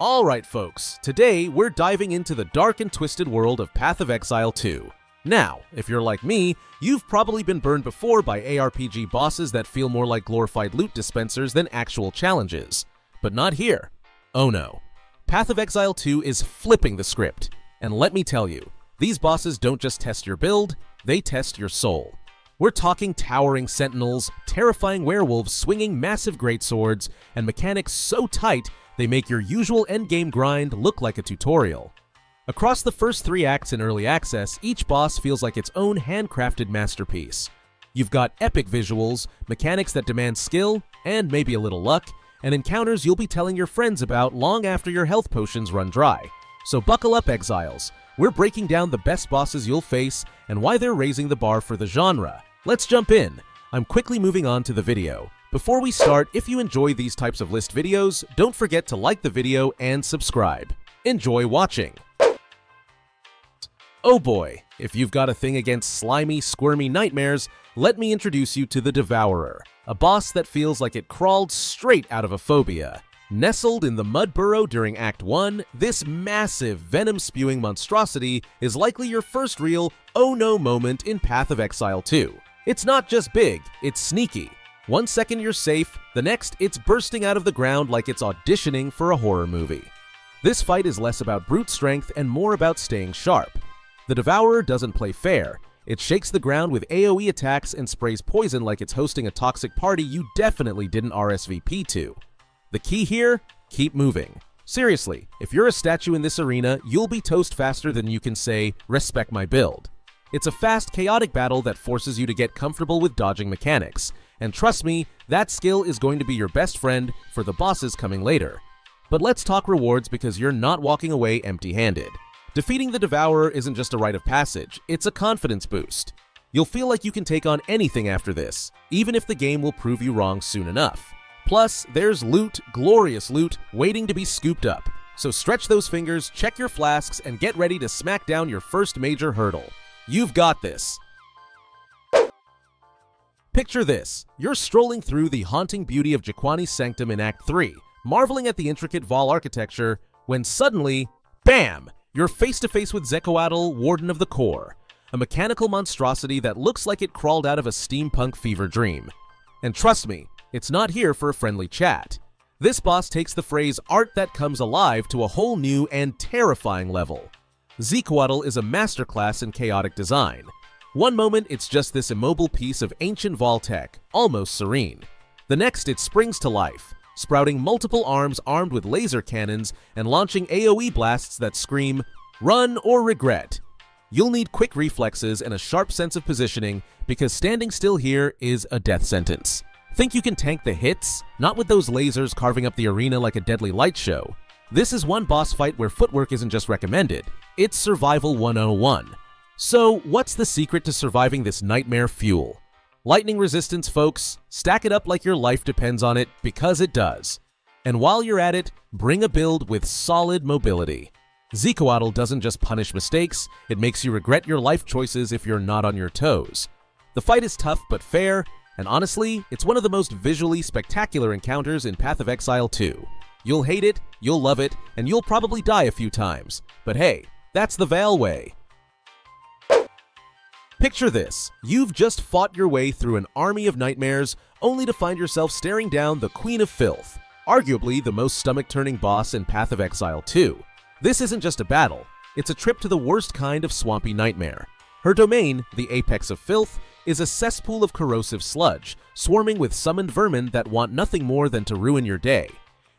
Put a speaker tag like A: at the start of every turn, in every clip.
A: Alright folks, today we're diving into the dark and twisted world of Path of Exile 2. Now, if you're like me, you've probably been burned before by ARPG bosses that feel more like glorified loot dispensers than actual challenges. But not here. Oh no. Path of Exile 2 is flipping the script. And let me tell you, these bosses don't just test your build, they test your soul. We're talking towering sentinels, terrifying werewolves swinging massive greatswords, and mechanics so tight they make your usual endgame grind look like a tutorial. Across the first 3 acts in Early Access, each boss feels like its own handcrafted masterpiece. You've got epic visuals, mechanics that demand skill, and maybe a little luck, and encounters you'll be telling your friends about long after your health potions run dry. So buckle up, Exiles. We're breaking down the best bosses you'll face and why they're raising the bar for the genre. Let's jump in. I'm quickly moving on to the video. Before we start, if you enjoy these types of list videos, don't forget to like the video and subscribe. Enjoy watching! Oh boy, if you've got a thing against slimy, squirmy nightmares, let me introduce you to the Devourer, a boss that feels like it crawled straight out of a phobia. Nestled in the mud burrow during Act 1, this massive, venom-spewing monstrosity is likely your first real oh no moment in Path of Exile 2. It's not just big, it's sneaky. 1 second you're safe, the next it's bursting out of the ground like it's auditioning for a horror movie. This fight is less about brute strength and more about staying sharp. The Devourer doesn't play fair. It shakes the ground with AoE attacks and sprays poison like it's hosting a toxic party you definitely didn't RSVP to. The key here? Keep moving. Seriously, if you're a statue in this arena, you'll be toast faster than you can say, "Respect my build." It's a fast, chaotic battle that forces you to get comfortable with dodging mechanics. And trust me, that skill is going to be your best friend for the bosses coming later. But let's talk rewards because you're not walking away empty-handed. Defeating the Devourer isn't just a rite of passage, it's a confidence boost. You'll feel like you can take on anything after this, even if the game will prove you wrong soon enough. Plus, there's loot, glorious loot, waiting to be scooped up. So stretch those fingers, check your flasks, and get ready to smack down your first major hurdle. You've got this. Picture this. You're strolling through the haunting beauty of Jaquani's Sanctum in Act 3, marveling at the intricate Vaal architecture, when suddenly, BAM! You're face-to-face with Zekoatl, Warden of the Core, a mechanical monstrosity that looks like it crawled out of a steampunk fever dream. And trust me, it's not here for a friendly chat. This boss takes the phrase art that comes alive to a whole new and terrifying level. Zekoatl is a masterclass in chaotic design. One moment it's just this immobile piece of ancient Vaal tech, almost serene. The next it springs to life, sprouting multiple arms armed with laser cannons and launching AoE blasts that scream, "Run or regret." You'll need quick reflexes and a sharp sense of positioning because standing still here is a death sentence. Think you can tank the hits? Not with those lasers carving up the arena like a deadly light show. This is one boss fight where footwork isn't just recommended, it's Survival 101. So, what's the secret to surviving this nightmare fuel? Lightning resistance, folks. Stack it up like your life depends on it, because it does. And while you're at it, bring a build with solid mobility. Zekoatl doesn't just punish mistakes, it makes you regret your life choices if you're not on your toes. The fight is tough but fair, and honestly, it's one of the most visually spectacular encounters in Path of Exile 2. You'll hate it, you'll love it, and you'll probably die a few times. But hey, that's the Vaal way. Picture this. You've just fought your way through an army of nightmares, only to find yourself staring down the Queen of Filth, arguably the most stomach-turning boss in Path of Exile 2. This isn't just a battle, it's a trip to the worst kind of swampy nightmare. Her domain, the Apex of Filth, is a cesspool of corrosive sludge, swarming with summoned vermin that want nothing more than to ruin your day.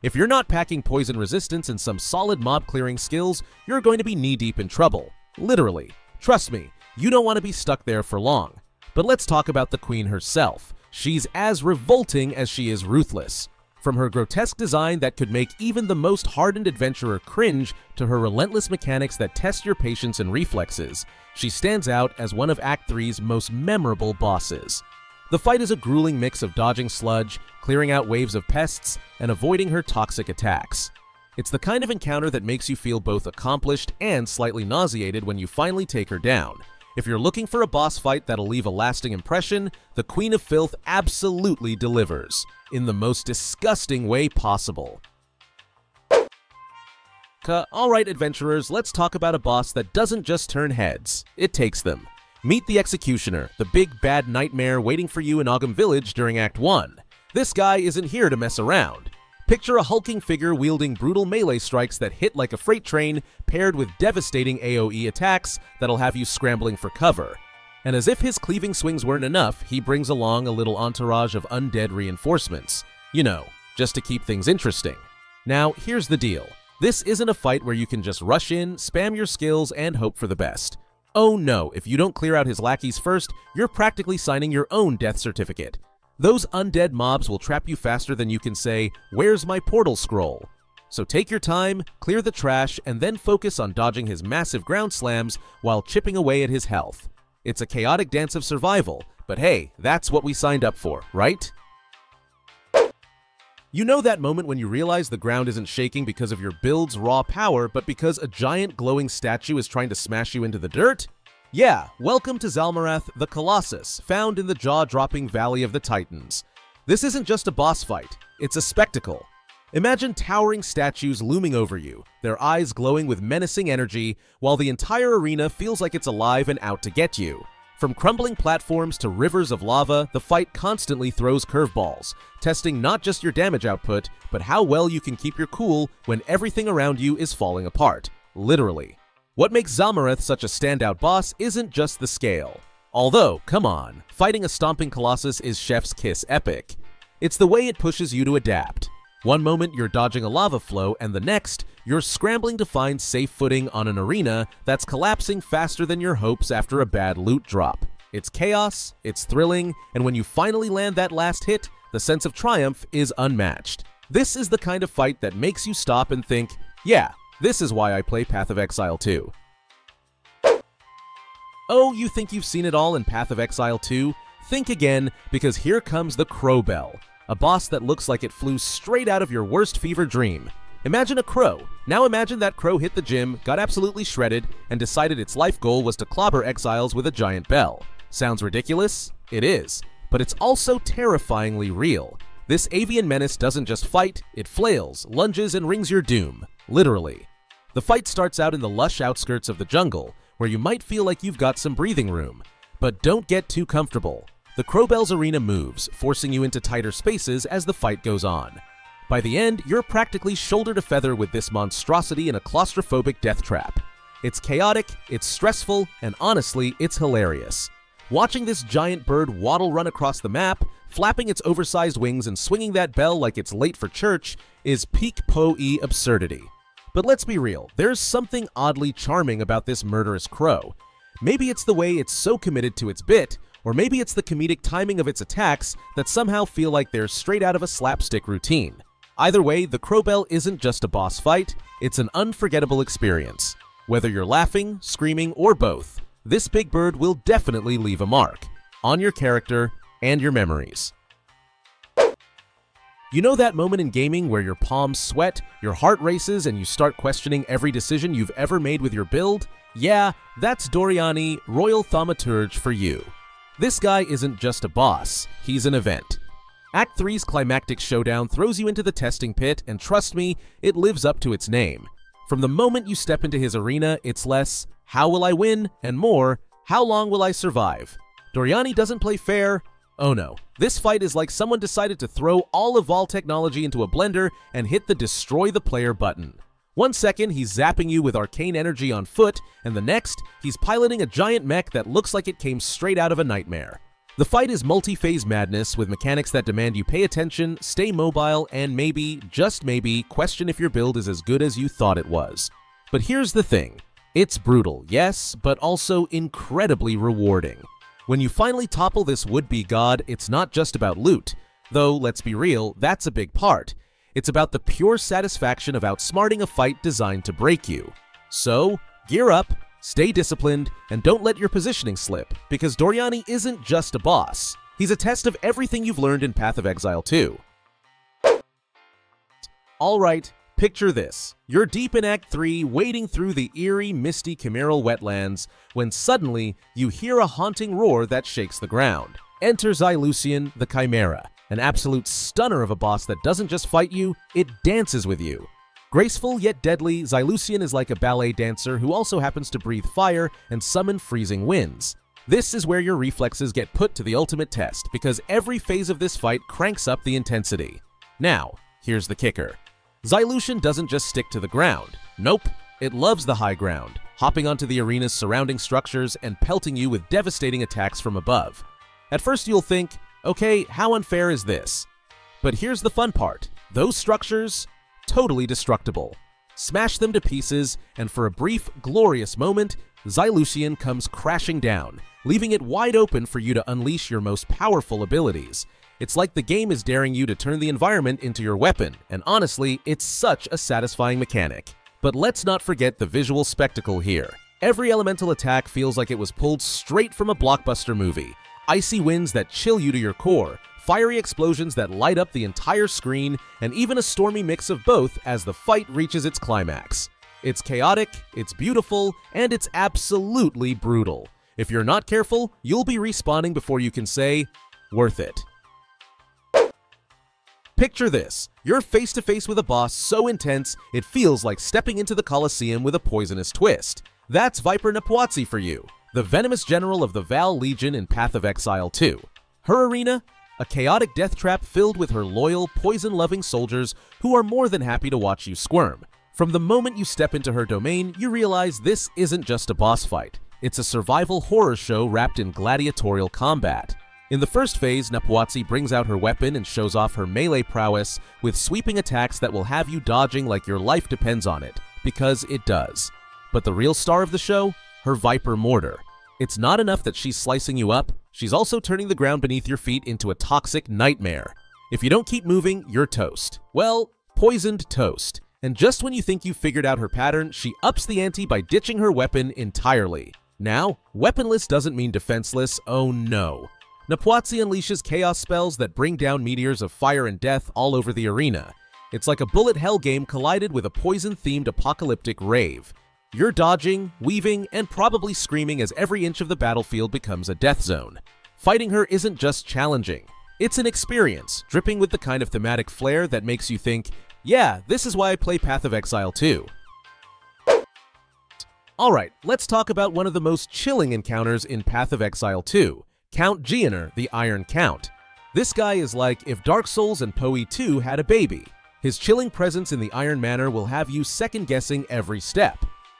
A: If you're not packing poison resistance and some solid mob-clearing skills, you're going to be knee-deep in trouble. Literally. Trust me. You don't want to be stuck there for long. But let's talk about the Queen herself. She's as revolting as she is ruthless. From her grotesque design that could make even the most hardened adventurer cringe to her relentless mechanics that test your patience and reflexes, she stands out as one of Act 3's most memorable bosses. The fight is a grueling mix of dodging sludge, clearing out waves of pests, and avoiding her toxic attacks. It's the kind of encounter that makes you feel both accomplished and slightly nauseated when you finally take her down. If you're looking for a boss fight that'll leave a lasting impression, the Queen of Filth absolutely delivers, in the most disgusting way possible. Alright adventurers, let's talk about a boss that doesn't just turn heads, it takes them. Meet the Executioner, the big bad nightmare waiting for you in Ogum Village during Act 1. This guy isn't here to mess around. Picture a hulking figure wielding brutal melee strikes that hit like a freight train, paired with devastating AoE attacks that'll have you scrambling for cover. And as if his cleaving swings weren't enough, he brings along a little entourage of undead reinforcements. You know, just to keep things interesting. Now, here's the deal. This isn't a fight where you can just rush in, spam your skills, and hope for the best. Oh no, if you don't clear out his lackeys first, you're practically signing your own death certificate. Those undead mobs will trap you faster than you can say, "Where's my portal scroll?" So take your time, clear the trash, and then focus on dodging his massive ground slams while chipping away at his health. It's a chaotic dance of survival, but hey, that's what we signed up for, right? You know that moment when you realize the ground isn't shaking because of your build's raw power, but because a giant glowing statue is trying to smash you into the dirt? Yeah, welcome to Zalmarath the Colossus, found in the jaw-dropping Valley of the Titans. This isn't just a boss fight, it's a spectacle. Imagine towering statues looming over you, their eyes glowing with menacing energy, while the entire arena feels like it's alive and out to get you. From crumbling platforms to rivers of lava, the fight constantly throws curveballs, testing not just your damage output, but how well you can keep your cool when everything around you is falling apart. Literally. What makes Zalmarath such a standout boss isn't just the scale. Although, come on, fighting a stomping colossus is chef's kiss epic. It's the way it pushes you to adapt. One moment you're dodging a lava flow, and the next, you're scrambling to find safe footing on an arena that's collapsing faster than your hopes after a bad loot drop. It's chaos, it's thrilling, and when you finally land that last hit, the sense of triumph is unmatched. This is the kind of fight that makes you stop and think, yeah, this is why I play Path of Exile 2. Oh, you think you've seen it all in Path of Exile 2? Think again, because here comes the Crow Bell. A boss that looks like it flew straight out of your worst fever dream. Imagine a crow. Now imagine that crow hit the gym, got absolutely shredded, and decided its life goal was to clobber exiles with a giant bell. Sounds ridiculous? It is. But it's also terrifyingly real. This avian menace doesn't just fight, it flails, lunges, and rings your doom. Literally. The fight starts out in the lush outskirts of the jungle, where you might feel like you've got some breathing room. But don't get too comfortable. The Crowbell's arena moves, forcing you into tighter spaces as the fight goes on. By the end, you're practically shoulder to feather with this monstrosity in a claustrophobic death trap. It's chaotic, it's stressful, and honestly, it's hilarious. Watching this giant bird waddle run across the map, flapping its oversized wings and swinging that bell like it's late for church, is peak Po-E absurdity. But let's be real, there's something oddly charming about this murderous crow. Maybe it's the way it's so committed to its bit, or maybe it's the comedic timing of its attacks that somehow feel like they're straight out of a slapstick routine. Either way, the Crowbell isn't just a boss fight, it's an unforgettable experience. Whether you're laughing, screaming, or both, this big bird will definitely leave a mark on your character and your memories. You know that moment in gaming where your palms sweat, your heart races, and you start questioning every decision you've ever made with your build? Yeah, that's Doriani, Royal Thaumaturge for you. This guy isn't just a boss, he's an event. Act 3's climactic showdown throws you into the testing pit, and trust me, it lives up to its name. From the moment you step into his arena, it's less, how will I win, and more, how long will I survive? Doriani doesn't play fair. Oh no, this fight is like someone decided to throw all of Vol technology into a blender and hit the destroy the player button. One second, he's zapping you with arcane energy on foot, and the next, he's piloting a giant mech that looks like it came straight out of a nightmare. The fight is multi-phase madness with mechanics that demand you pay attention, stay mobile, and maybe, just maybe, question if your build is as good as you thought it was. But here's the thing. It's brutal, yes, but also incredibly rewarding. When you finally topple this would-be god, it's not just about loot. Though, let's be real, that's a big part. It's about the pure satisfaction of outsmarting a fight designed to break you. So, gear up, stay disciplined, and don't let your positioning slip, because Doriani isn't just a boss. He's a test of everything you've learned in Path of Exile 2. Alright, picture this. You're deep in Act 3, wading through the eerie, misty chimeral wetlands, when suddenly, you hear a haunting roar that shakes the ground. Enter Xylucian, the Chimera, an absolute stunner of a boss that doesn't just fight you, it dances with you. Graceful yet deadly, Xylucian is like a ballet dancer who also happens to breathe fire and summon freezing winds. This is where your reflexes get put to the ultimate test, because every phase of this fight cranks up the intensity. Now, here's the kicker. Xylucian doesn't just stick to the ground. Nope, it loves the high ground, hopping onto the arena's surrounding structures and pelting you with devastating attacks from above. At first you'll think, okay, how unfair is this? But here's the fun part. Those structures, totally destructible. Smash them to pieces, and for a brief, glorious moment, Xylucian comes crashing down, leaving it wide open for you to unleash your most powerful abilities. It's like the game is daring you to turn the environment into your weapon, and honestly, it's such a satisfying mechanic. But let's not forget the visual spectacle here. Every elemental attack feels like it was pulled straight from a blockbuster movie. Icy winds that chill you to your core, fiery explosions that light up the entire screen, and even a stormy mix of both as the fight reaches its climax. It's chaotic, it's beautiful, and it's absolutely brutal. If you're not careful, you'll be respawning before you can say, worth it. Picture this. You're face to face with a boss so intense, it feels like stepping into the Colosseum with a poisonous twist. That's Viper Nepwatzi for you, the venomous general of the Val Legion in Path of Exile 2. Her arena? A chaotic death trap filled with her loyal, poison-loving soldiers who are more than happy to watch you squirm. From the moment you step into her domain, you realize this isn't just a boss fight. It's a survival horror show wrapped in gladiatorial combat. In the first phase, Nepwatzi brings out her weapon and shows off her melee prowess with sweeping attacks that will have you dodging like your life depends on it, because it does. But the real star of the show? Her Viper Mortar. It's not enough that she's slicing you up, she's also turning the ground beneath your feet into a toxic nightmare. If you don't keep moving, you're toast. Well, poisoned toast. And just when you think you've figured out her pattern, she ups the ante by ditching her weapon entirely. Now, weaponless doesn't mean defenseless, oh no. Nepwatzi unleashes chaos spells that bring down meteors of fire and death all over the arena. It's like a bullet hell game collided with a poison-themed apocalyptic rave. You're dodging, weaving, and probably screaming as every inch of the battlefield becomes a death zone. Fighting her isn't just challenging. It's an experience, dripping with the kind of thematic flair that makes you think, yeah, this is why I play Path of Exile 2. Alright, let's talk about one of the most chilling encounters in Path of Exile 2, Count Geoner, the Iron Count. This guy is like if Dark Souls and PoE 2 had a baby. His chilling presence in the Iron Manor will have you second-guessing every step.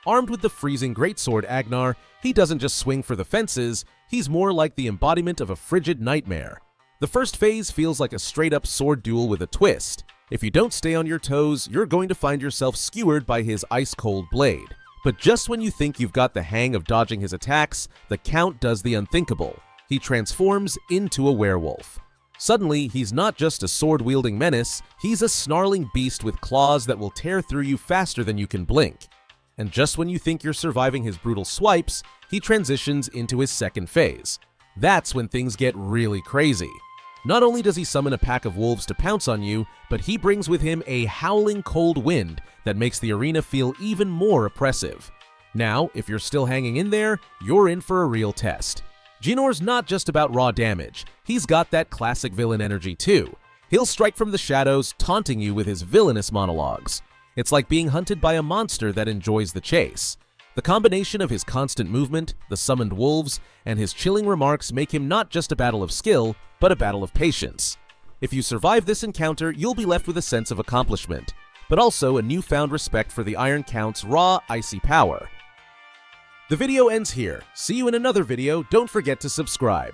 A: Armed with the freezing greatsword Agnar, he doesn't just swing for the fences, he's more like the embodiment of a frigid nightmare. The first phase feels like a straight-up sword duel with a twist. If you don't stay on your toes, you're going to find yourself skewered by his ice-cold blade. But just when you think you've got the hang of dodging his attacks, the Count does the unthinkable. He transforms into a werewolf. Suddenly, he's not just a sword-wielding menace, he's a snarling beast with claws that will tear through you faster than you can blink. And just when you think you're surviving his brutal swipes, he transitions into his second phase. That's when things get really crazy. Not only does he summon a pack of wolves to pounce on you, but he brings with him a howling cold wind that makes the arena feel even more oppressive. Now, if you're still hanging in there, you're in for a real test. Geonor's not just about raw damage, he's got that classic villain energy too. He'll strike from the shadows, taunting you with his villainous monologues. It's like being hunted by a monster that enjoys the chase. The combination of his constant movement, the summoned wolves, and his chilling remarks make him not just a battle of skill, but a battle of patience. If you survive this encounter, you'll be left with a sense of accomplishment, but also a newfound respect for the Iron Count's raw, icy power. The video ends here. See you in another video. Don't forget to subscribe.